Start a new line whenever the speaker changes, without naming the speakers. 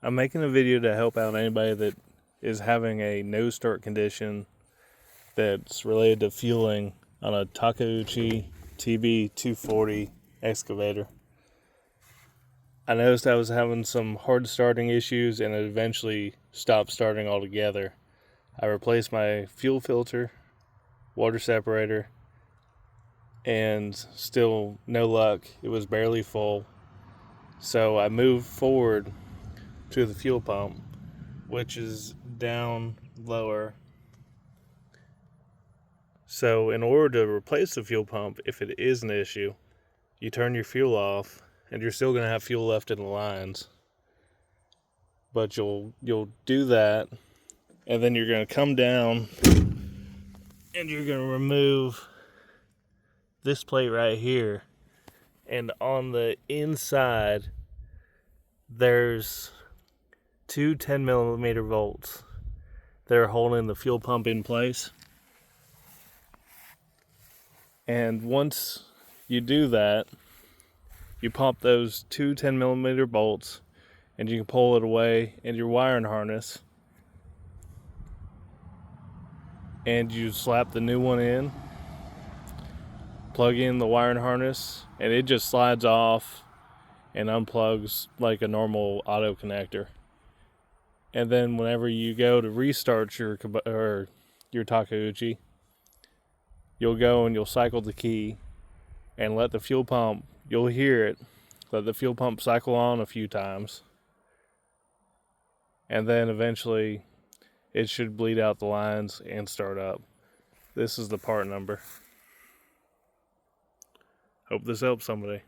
I'm making a video to help out anybody that is having a no start condition that's related to fueling on a Takeuchi TB240 excavator. I noticed I was having some hard starting issues and it eventually stopped starting altogether. I replaced my fuel filter, water separator, and still no luck. It was barely full. So I moved forward to the fuel pump, which is down lower. So in order to replace the fuel pump, if it is an issue, you turn your fuel off and you're still going to have fuel left in the lines. But you'll do that, and then you're going to come down and you're going to remove this plate right here. And on the inside, there's two 10 millimeter bolts that are holding the fuel pump in place. And once you do that, you pop those two 10 millimeter bolts and you can pull it away in your wiring harness. And you slap the new one in, plug in the wiring harness, and it just slides off and unplugs like a normal auto connector. And then whenever you go to restart your Takeuchi, you'll go and you'll cycle the key and let the fuel pump, you'll hear it, let the fuel pump cycle on a few times. And then eventually it should bleed out the lines and start up. This is the part number. Hope this helps somebody.